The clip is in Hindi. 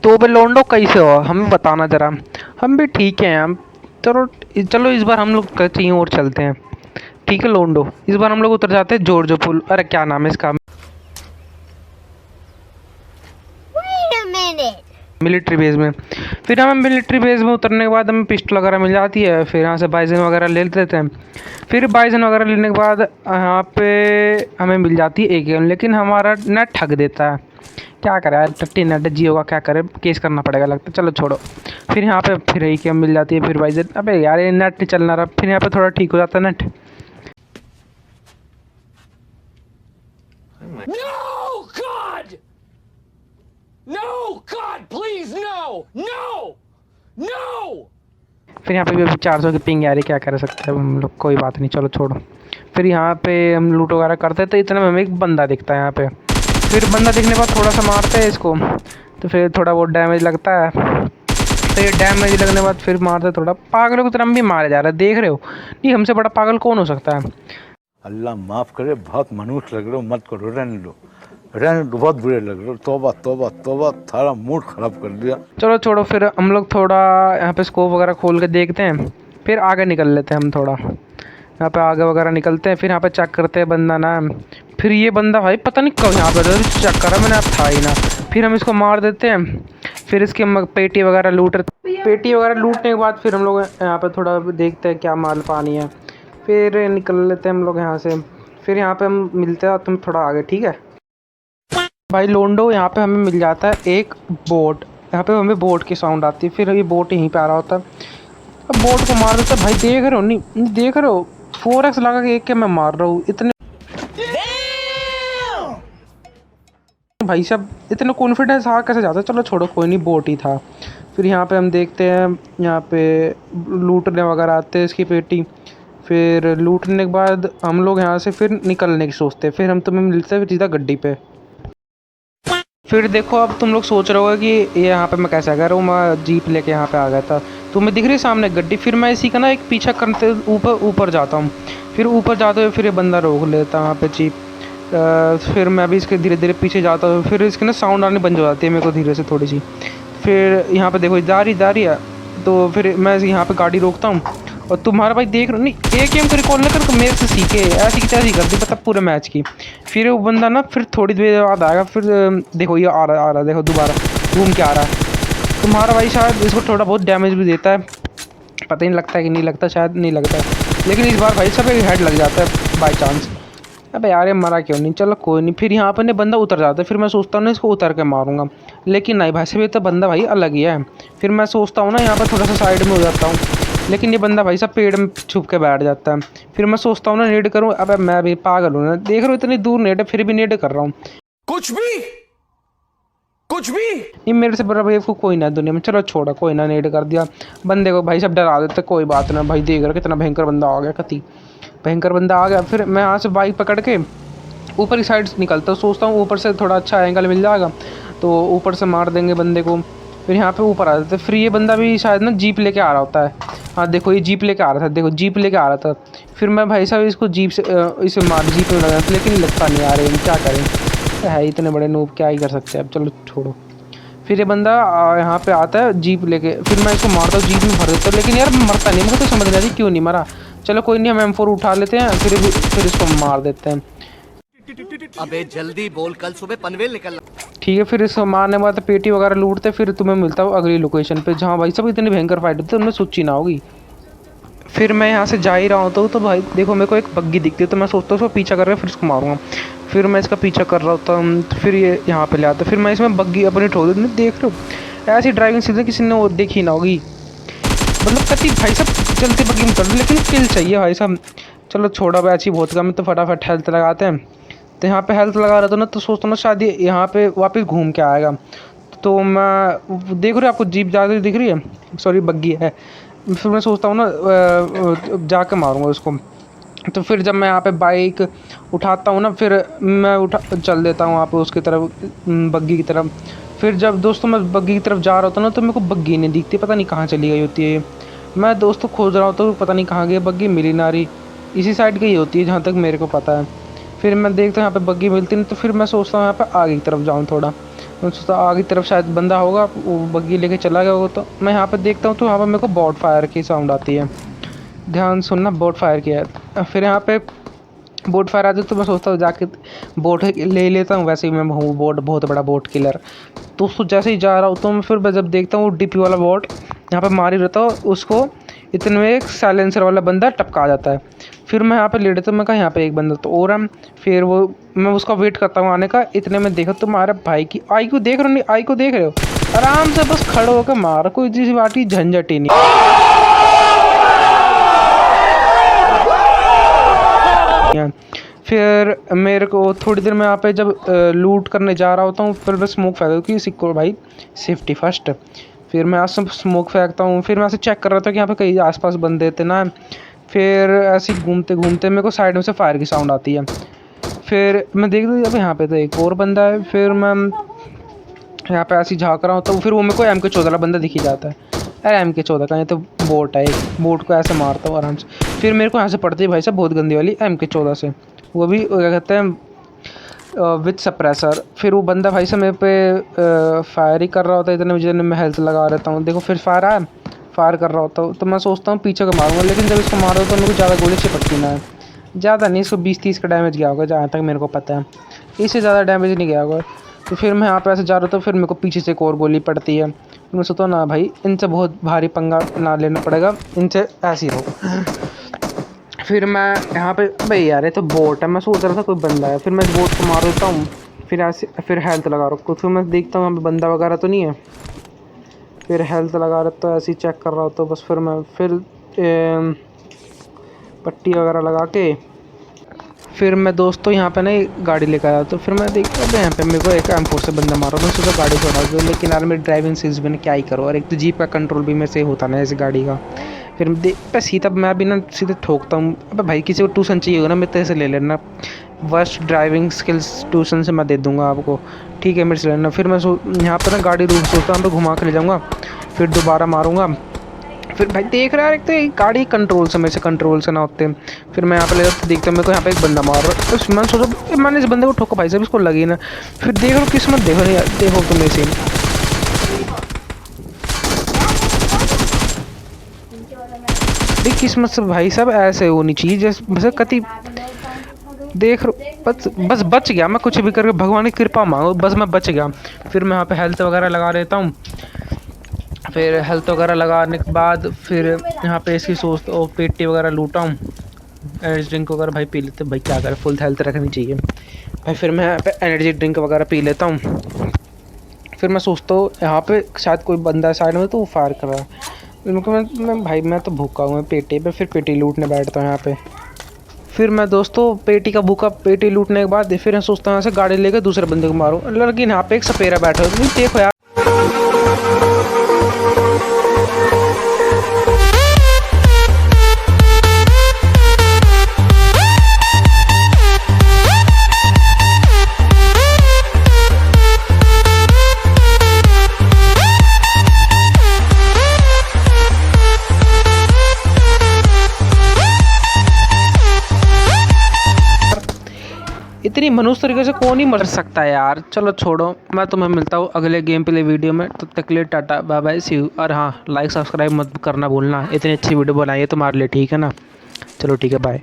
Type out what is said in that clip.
तो बे लोंडो कैसे हो? हमें बताना ज़रा। हम भी ठीक हैं हम। चलो चलो इस बार हम लोग कहीं और चलते हैं। ठीक है लोंडो, इस बार हम लोग उतर जाते हैं जॉर्जो पुल। अरे क्या नाम है इसका, Wait a minute. Military base में। फिर हमें मिलिट्री बेस में उतरने के बाद हमें पिस्टल वगैरह मिल जाती है। फिर यहाँ से बाइजन वगैरह ले लेते हैं। फिर बाइजन वगैरह लेने के बाद यहाँ पे हमें मिल जाती है एकेएम, लेकिन हमारा नेट ठग देता है। क्या करें यार, टट्टी नेट जियो का क्या करें, केस करना पड़ेगा लगता है। चलो छोड़ो। फिर यहाँ पे फिर एकेएम मिल जाती है, फिर बाइजन। अबे यार ये नेट नहीं चलना रहा। फिर यहाँ पे थोड़ा ठीक हो जाता है net. No, God! No, God, please, no! No! No! फिर यहाँ पे भी अभी 400 की पिंग आ रही, क्या कर सकते हैं हम लोग, कोई बात नहीं, चलो छोड़ो। फिर यहाँ पे हम लूट वगैरह करते हैं तो इतने में हमें एक बंदा दिखता है यहाँ पे। फिर बंदा दिखने के बाद थोड़ा सा मारते हैं इसको, तो फिर थोड़ा बहुत डैमेज लगता है। तो ये डैमेज लगने के बाद फिर मारते थोड़ा। पागलों की तरह हम भी मारे जा रहे हैं, देख रहे हो? नहीं, हमसे बड़ा पागल कौन हो सकता है। अल्लाह माफ़ करे, बहुत मनुष्य लग रहे हो, मत करो, रहने दो रहने दो, बहुत बुरे लग रहे हो। तौबा तौबा तौबा, थारा मूड ख़राब कर दिया। चलो छोड़ो, फिर हम लोग थोड़ा यहाँ पे स्कोप वगैरह खोल के देखते हैं। फिर आगे निकल लेते हैं हम थोड़ा, यहाँ पे आगे वगैरह निकलते हैं। फिर यहाँ पे चेक करते हैं बंदा ना। फिर ये बंदा भाई पता नहीं कब यहाँ पे चेक करा मैंने, अब था ही ना। फिर हम इसको मार देते हैं। फिर इसके पेटी वगैरह लूटने के बाद फिर हम लोग यहाँ पे थोड़ा देखते हैं क्या माल पानी है। फिर निकल लेते हैं हम लोग यहाँ से। फिर यहाँ पे हम मिलते हैं तुम थोड़ा आगे, ठीक है भाई लोंडो। यहाँ पे हमें मिल जाता है एक बोट। यहाँ पे हमें बोट की साउंड आती है। फिर ये बोट यहीं पे आ रहा होता है। अब बोट को मार देता है भाई, देख रहे हो? नहीं देख रहे हो? 4x लगा के एक के मैं मार रहा हूँ। इतने भाई साहब इतने कॉन्फिडेंस आ कैसे जाता है। चलो छोड़ो, कोई नहीं, बोट ही था। फिर यहाँ पे हम देखते हैं, यहाँ पे लूटने वगैरह आते हैं इसकी पेटी। फिर लूटने के बाद हम लोग यहाँ से फिर निकलने की सोचते हैं। फिर हम तुम्हें मिलते हैं सीधा गड्डी पे। फिर देखो, अब तुम लोग सोच रहे होगे कि ये यहाँ पे मैं कैसे आ गया। मैं जीप लेके यहाँ पे आ गया था, तुम्हें दिख रही है सामने गड्डी। फिर मैं इसी का ना एक पीछा करते ऊपर जाता हूँ। फिर ऊपर जाते हुए फिर ये बंदा रोक लेता है वहाँ पे जीप। फिर मैं भी इसके धीरे धीरे पीछे जाता हूँ। फिर इसकी ना साउंड आने बंद हो जाती है मेरे को धीरे से थोड़ी सी। फिर यहाँ पे देखो जा रही है, तो फिर मैं यहाँ पे गाड़ी रोकता हूँ। और तुम्हारा भाई देख रहे हो, नहीं एक गेम को रिकॉल ना कर मेरे से सीखे, ऐसी की तैसी कर दी पता पूरे मैच की। फिर वो बंदा ना फिर थोड़ी देर बाद आएगा। फिर देखो ये आ रहा देखो दोबारा घूम के आ रहा है। तुम्हारा भाई शायद इसको थोड़ा बहुत डैमेज भी देता है, पता ही नहीं लगता है कि नहीं लगता, शायद नहीं लगता है। लेकिन इस बार भाई सब एक हेड लग जाता है बाई चांस। अबे यार ये मरा क्यों नहीं, चलो कोई नहीं। फिर यहाँ पर नहीं बंदा उतर जाता है। फिर मैं सोचता हूँ ना इसको उतर के मारूंगा, लेकिन नहीं भाई साहब, तो बंदा भाई अलग ही है। फिर मैं सोचता हूँ ना यहाँ पर थोड़ा सा साइड में हो जाता हूँ, लेकिन ये बंदा भाई साहब पेड़ में छुप के बैठ जाता है। फिर मैं सोचता हूँ ना नेड करूँ। अबे मैं भी पागल हूँ ना, देख रहा हूँ इतनी दूर नेड है फिर भी नेड कर रहा हूँ। कुछ भी ये मेरे से बड़ा भाई को कोई ना दुनिया में। चलो छोड़ा, कोई ना, नेड कर दिया बंदे को भाई सब डरा देते। कोई बात ना भाई, देख रहा कितना भयंकर बंदा आ गया, कति भयंकर बंदा आ गया। फिर मैं यहाँ से बाइक पकड़ के ऊपर की साइड निकलता हूँ। सोचता हूँ ऊपर से थोड़ा अच्छा एंगल मिल जाएगा तो ऊपर से मार देंगे बंदे को। फिर यहाँ पे ऊपर आ जाते। फिर ये बंदा भी शायद ना जीप लेके आ रहा होता है। हाँ देखो ये जीप लेके आ रहा था, देखो जीप लेके आ रहा था। फिर मैं भाई साहब इसको जीप से इसे मार जीप में लगा, लेकिन लगता नहीं आ रहा है, क्या करें है इतने बड़े नूब, क्या ही कर सकते हैं अब, चलो छोड़ो। फिर ये बंदा यहाँ पे आता है जीप लेके। फिर मैं इसको मारता हूँ, जीप में भर देता हूँ, लेकिन यार मरता नहीं। मुझे तो समझ नहीं आती क्यों नहीं मरा। चलो कोई नहीं, हम M4 उठा लेते हैं। फिर इसको मार देते हैं। अबे जल्दी बोल, कल सुबह पनवेल निकलना। ठीक है, फिर इसको मारने के बाद पेटी वगैरह लूटते। फिर तुम्हें मिलता हूँ अगली लोकेशन पे, जहाँ भाई सब इतनी भयंकर फाइट होती है, उनमें सोची ना होगी। फिर मैं यहाँ से जा ही रहा होता हूँ तो भाई देखो मेरे को एक बग्गी दिखती है, तो मैं सोचता हूँ उसको पीछा कर रहा है, फिर उसको मारूंगा। फिर मैं इसका पीछा कर रहा होता हूँ, फिर ये यहाँ पे ले आता। फिर मैं इसमें बग्गी अपनी ठोक देती हूँ। देख रहे हो ऐसी ड्राइविंग सीधे किसी ने वो देखी ना होगी, मतलब कति भाई सब चलती बग्गी में कर, लेकिन किल चाहिए भाई साहब। चलो छोड़ा भाई, अच्छी बहुत कम है तो फटाफट हेल्थ लगाते हैं। तो यहाँ पे हेल्थ लगा रहा था ना, तो सोचता हूँ ना शायद यहाँ पे वापस घूम के आएगा। तो मैं देख रही हूँ आपको जीप जाती दिख रही है, सॉरी बग्गी है। फिर मैं सोचता हूँ ना जाके मारूंगा उसको। तो फिर जब मैं यहाँ पे बाइक उठाता हूँ ना, फिर मैं चल देता हूँ वहाँ पे उसकी तरफ, बग्गी की तरफ। फिर जब दोस्तों मैं बग्गी की तरफ जा रहा होता ना, तो मेरे को बग्गी नहीं दिखती, पता नहीं कहाँ चली गई होती है। मैं दोस्तों खोज रहा होता हूँ, पता नहीं कहाँ गई बग्गी, मिली ना रही। इसी साइड की ही होती है जहाँ तक मेरे को पता है। फिर मैं देखता हूँ यहाँ पे बग्गी मिलती नहीं, तो फिर मैं सोचता हूँ यहाँ पे आगे की तरफ जाऊँ थोड़ा। मैं सोचता आगे की तरफ शायद बंदा होगा, वो बग्गी लेके चला गया होगा। तो मैं यहाँ पे देखता हूँ तो यहाँ पर मेरे को बॉट फायर की साउंड आती है। ध्यान सुनना, बोट फायर किया है। फिर यहाँ पे बोट फायर आती है तो मैं सोचता हूँ जाके बोट ले लेता हूँ। वैसे ही मैं हूँ बोट, बहुत बड़ा बोट किलर। तो उसको जैसे ही जा रहा हूँ तो मैं फिर जब देखता हूँ डीपी वाला बोट यहाँ पे मार ही रहता हूँ उसको, इतने में एक साइलेंसर वाला बंदा टपका जाता है। फिर मैं यहाँ पे लेट तो मैं कहा यहाँ पे एक बंदा तो और है। फिर वो मैं उसका वेट करता हूँ आने का। इतने में देखा तुम्हारे भाई की आई को देख रहे हो, नहीं आई को देख रहे हो, आराम से बस खड़े होकर मार, कोई जिस बात की झंझट ही नहीं। फिर मेरे को थोड़ी देर में यहाँ पे जब लूट करने जा रहा होता हूँ फिर मैं स्मोक फेंकता हूँ कि सिक्योर भाई, सेफ्टी फर्स्ट। फिर मैं आज स्मोक फेंकता हूँ। फिर मैं ऐसे चेक कर रहा था कि यहाँ पे कहीं आसपास बंदे थे ना। फिर ऐसे घूमते घूमते मेरे को साइड में से फायर की साउंड आती है। फिर मैं देख दूँ अब यहाँ पे तो एक और बंदा है। फिर मैं यहाँ पे ऐसे झाँक रहा हूँ तो फिर वो मेरे को MK14 वाला बंदा दिख ही जाता है। अरे MK14 का, ये तो बोट है, एक बोट को ऐसे मारता हूँ आराम से। फिर मेरे को यहाँ से पड़ती है भाई साहब बहुत गंदी वाली MK14 से, वो भी क्या कहते हैं विथ सप्रेसर। फिर वो बंदा भाई साहब मेरे पे फायर ही कर रहा होता है। इतने मुझे मैं हेल्थ लगा रहता हूँ। देखो फिर फायर कर रहा होता हूँ तो मैं सोचता हूँ पीछे को मारूंगा, लेकिन जब इसको मारो तो मेरे को ज़्यादा गोली चिपकती ना है। ज़्यादा नहीं, इसको 20-30 का डैमेज गया होगा जहाँ तक मेरे को पता है, इससे ज़्यादा डैमेज नहीं गया होगा। तो फिर मैं यहाँ पे ऐसे जा रहा था, फिर मेरे को पीछे से एक और गोली पड़ती है। मैं सोचता हूँ ना भाई इनसे बहुत भारी पंगा ना लेना पड़ेगा, इनसे ऐसे ही रहो। फिर मैं यहाँ पे भाई यार ये तो बोट है, मैं सोच रहा था कोई बंदा है। फिर मैं बोट को मार देता हूँ। फिर ऐसे फिर हेल्थ लगा रखो। फिर मैं देखता हूँ यहाँ पे बंदा वगैरह तो नहीं है। फिर हेल्थ लगा रहा तो ऐसे ही चेक कर रहा हो तो बस फिर मैं पट्टी वगैरह लगा के फिर मैं दोस्तों यहाँ पे ना गाड़ी लेकर आया। तो फिर मैं देखता हूँ यहाँ पे मेरे को एक M4 से बंदा मारा। मैं सोचा गाड़ी छोड़ा दो, लेकिन यार मेरी ड्राइविंग सीज मैंने क्या ही करो। और एक तो जीप का कंट्रोल भी मेरे से होता ना ऐसी गाड़ी का। फिर सीधा मैं भी ना सीधे ठोकता हूँ। अब भाई किसी को ट्यूशन चाहिए होगा ना मेरे से ले लेना, वर्स्ट ड्राइविंग स्किल्स ट्यूशन से मैं दे दूँगा आपको, ठीक है मेरे से लेना। फिर मैं यहाँ पर ना गाड़ी रूट सोचता हूँ घुमा के ले जाऊँगा, फिर दोबारा मारूँगा। फिर भाई देख रहा है एक तो गाड़ी कंट्रोल से मेरे से कंट्रोल से ना होते। फिर मैं यहाँ पे ले देखता हूँ मेरे को यहाँ पे एक बंदा मार रहा है। तो मैं सोचा मैंने इस बंदे को ठोका भाई साहब, इसको लगी ना। फिर देख लो किस्मत, देखो नहीं यार, देखो तुम ऐसे किस्मत से भाई साहब ऐसे होनी चाहिए जैसे कति देख बस बच गया मैं, कुछ भी करके भगवान की कृपा मांगो, बस मैं बच गया। फिर मैं यहाँ पे हेल्थ वगैरह लगा लेता हूँ। फिर हेल्थ वगैरह लगाने के बाद फिर यहाँ पे इसकी सोचता हूँ पेटी वगैरह लूटा हूँ। एनर्जी ड्रिंक वगैरह भाई पी लेते भाई, क्या करें फुल हेल्थ रखनी चाहिए भाई। फिर मैं यहाँ पे एनर्जी ड्रिंक वगैरह पी लेता हूँ। फिर मैं सोचता हूँ यहाँ पे शायद कोई बंदा है साइड में तो वो फायर कर रहा है। मैं भाई मैं तो भूखा हूँ पेटी पे, फिर पेटी लूटने बैठता हूँ यहाँ पे। फिर मैं दोस्तों पेटी का भूखा, पेटी लूटने के बाद फिर मैं सोचता हूँ यहाँ से गाड़ी लेकर दूसरे बंदे को मारूँ, लेकिन यहाँ पे एक सपेरा बैठा है। देखो यार इतनी मनुष्य तरीके से कौन ही मर सकता है यार। चलो छोड़ो, मैं तुम्हें मिलता हूँ अगले गेम प्ले वीडियो में। तब तक के लिए टाटा बाय बाय सी यू। और हाँ लाइक सब्सक्राइब मत करना भूलना, इतनी अच्छी वीडियो बनाई है तुम्हारे लिए, ठीक है ना। चलो ठीक है बाय।